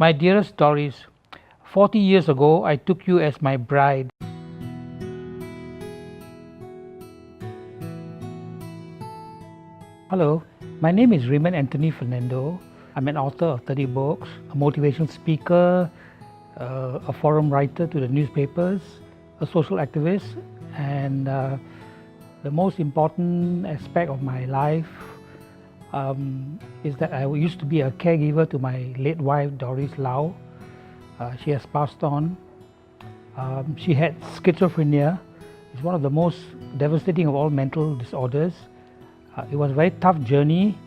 My dearest Doris, 40 years ago I took you as my bride. Hello, my name is Raymond Fernando. I'm an author of 30 books, a motivational speaker, a forum writer to the newspapers, a social activist, and the most important aspect of my life is that I used to be a caregiver to my late wife Doris Lau. She has passed on. She had schizophrenia. It's one of the most devastating of all mental disorders. It was a very tough journey,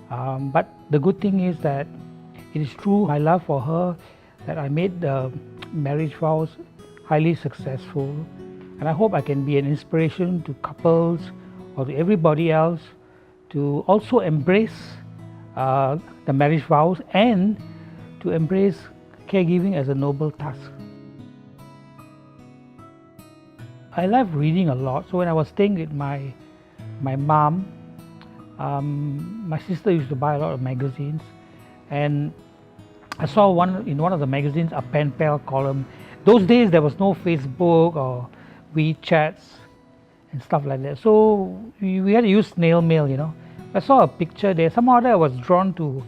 but the good thing is that it is through my love for her that I made the marriage vows highly successful, and I hope I can be an inspiration to couples or to everybody else to also embrace the marriage vows and to embrace caregiving as a noble task. I love reading a lot, so when I was staying with my mom, my sister used to buy a lot of magazines, and I saw in one of the magazines a pen pal column. Those days there was no Facebook or WeChats and stuff like that, so we had to use snail mail, I saw a picture there. Somehow I was drawn to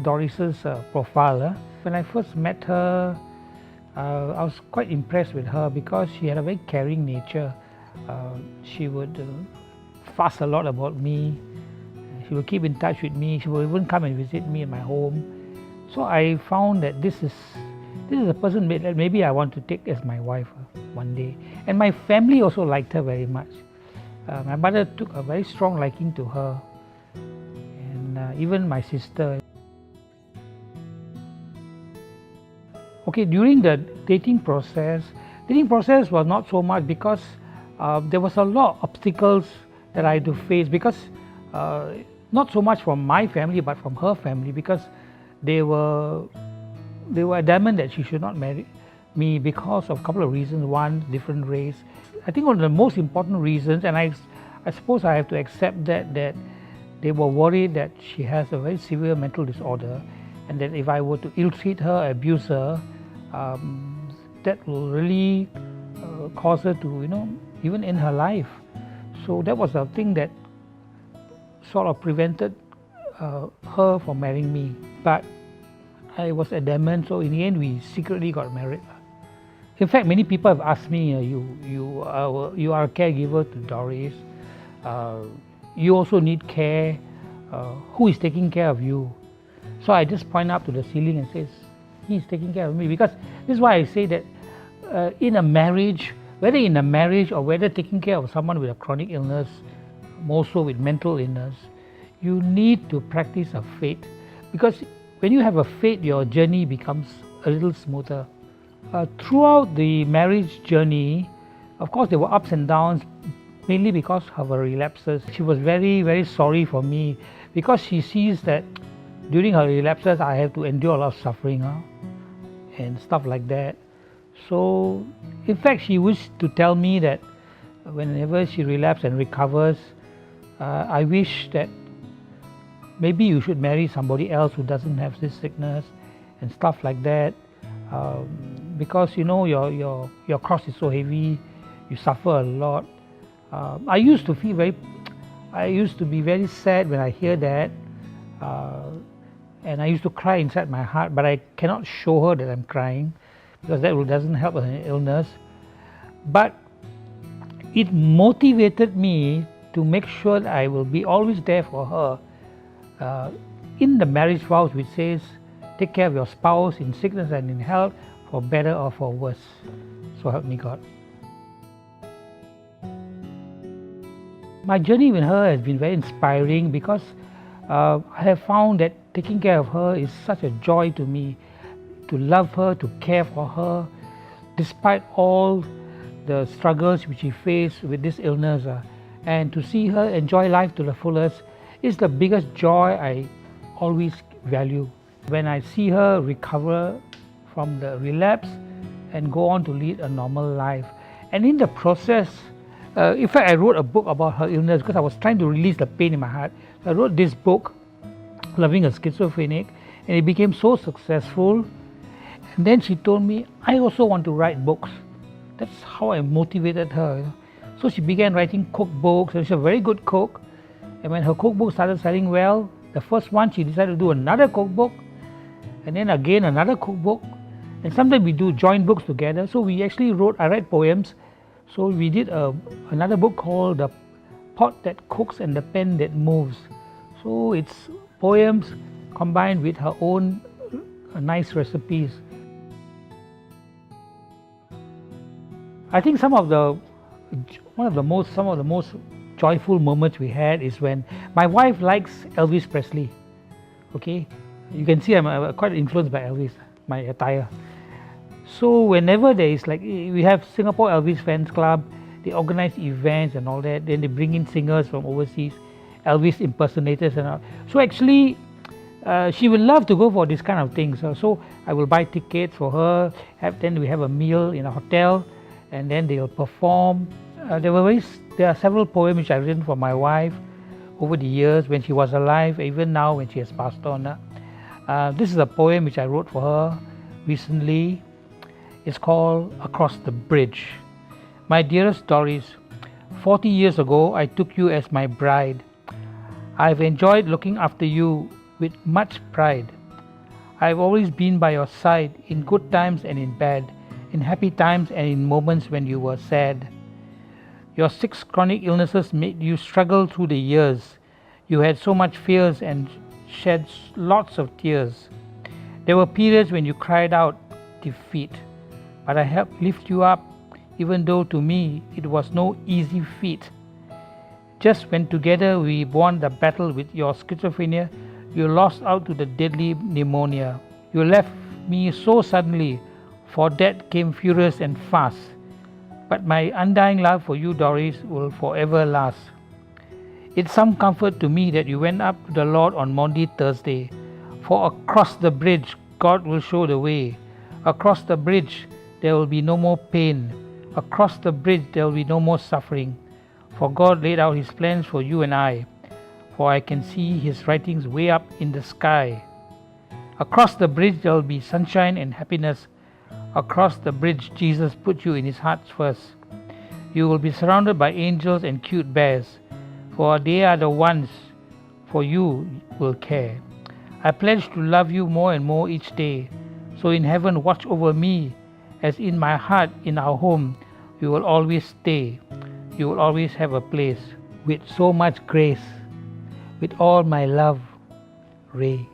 Doris's profile. When I first met her, I was quite impressed with her because she had a very caring nature. She would fuss a lot about me. She would keep in touch with me. She would even come and visit me in my home. So I found that this is a person that maybe I want to take as my wife one day. And my family also liked her very much. My mother took a very strong liking to her, and even my sister. Okay, during the dating process was not so much because there was a lot of obstacles that I had to face, because not so much from my family but from her family, because they were adamant that she should not marry me because of a couple of reasons. One, different race. I think one of the most important reasons, and I suppose I have to accept that they were worried that she has a very severe mental disorder, and that if I were to ill-treat her, abuse her, that will really cause her to, even end her life. So that was the thing that sort of prevented her from marrying me. But I was adamant, so in the end we secretly got married. In fact, many people have asked me, you are a caregiver to Doris, you also need care, who is taking care of you? So I just point up to the ceiling and says, he's taking care of me. Because this is why I say that in a marriage, whether in a marriage or whether taking care of someone with a chronic illness, more so with mental illness, you need to practice a faith. Because when you have a faith, your journey becomes a little smoother. Throughout the marriage journey, of course there were ups and downs, mainly because of her relapses. She was very, very sorry for me because she sees that during her relapses I have to endure a lot of suffering and stuff like that. So in fact she used to tell me that whenever she relapses and recovers, I wish that maybe you should marry somebody else who doesn't have this sickness and stuff like that, because your cross is so heavy, you suffer a lot. I used to be very sad when I hear that, and I used to cry inside my heart, but I cannot show her that I'm crying because that doesn't help her illness. But it motivated me to make sure that I will be always there for her. In the marriage vows, which says, take care of your spouse in sickness and in health, for better or for worse. So help me God. My journey with her has been very inspiring because I have found that taking care of her is such a joy to me, to love her, to care for her, despite all the struggles which she faced with this illness, and to see her enjoy life to the fullest is the biggest joy I always value. When I see her recover from the relapse and go on to lead a normal life, and in the process, in fact I wrote a book about her illness because I was trying to release the pain in my heart. So I wrote this book, Loving a Schizophrenic, and it became so successful. And then she told me, I also want to write books. That's how I motivated her. So she began writing cookbooks, and she's a very good cook. And when her cookbook started selling well, the first one, she decided to do another cookbook, and then again another cookbook. And sometimes we do joint books together. So we actually I write poems. So we did another book called The Pot That Cooks and the Pen That Moves. So it's poems combined with her own nice recipes. I think some of the most joyful moments we had is when my wife likes Elvis Presley. Okay, you can see I'm quite influenced by Elvis, my attire. So whenever there is, like, we have Singapore Elvis Fans Club, they organize events and all that. Then they bring in singers from overseas, Elvis impersonators and all. So actually, she will love to go for this kind of things. So I will buy tickets for her. Then we have a meal in a hotel, and then they'll perform. There are several poems which I've written for my wife over the years when she was alive, even now when she has passed on. This is a poem which I wrote for her recently. It's called Across the Bridge. My dearest Doris, 40 years ago I took you as my bride. I've enjoyed looking after you with much pride. I've always been by your side in good times and in bad, in happy times and in moments when you were sad. Your 6 chronic illnesses made you struggle through the years. You had so much fears and shed lots of tears. There were periods when you cried out defeat, but I helped lift you up, even though to me it was no easy feat. Just when together we won the battle with your schizophrenia, you lost out to the deadly pneumonia. You left me so suddenly, for death came furious and fast. But my undying love for you, Doris, will forever last. It's some comfort to me that you went up to the Lord on Maundy Thursday, for across the bridge God will show the way. Across the bridge there will be no more pain. Across the bridge there will be no more suffering. For God laid out His plans for you and I, for I can see His writings way up in the sky. Across the bridge there will be sunshine and happiness. Across the bridge Jesus put you in His heart first. You will be surrounded by angels and cute bears, for they are the ones for you will care. I pledge to love you more and more each day. So in heaven watch over me, as in my heart in our home you will always stay. You will always have a place with so much grace. With all my love, Ray.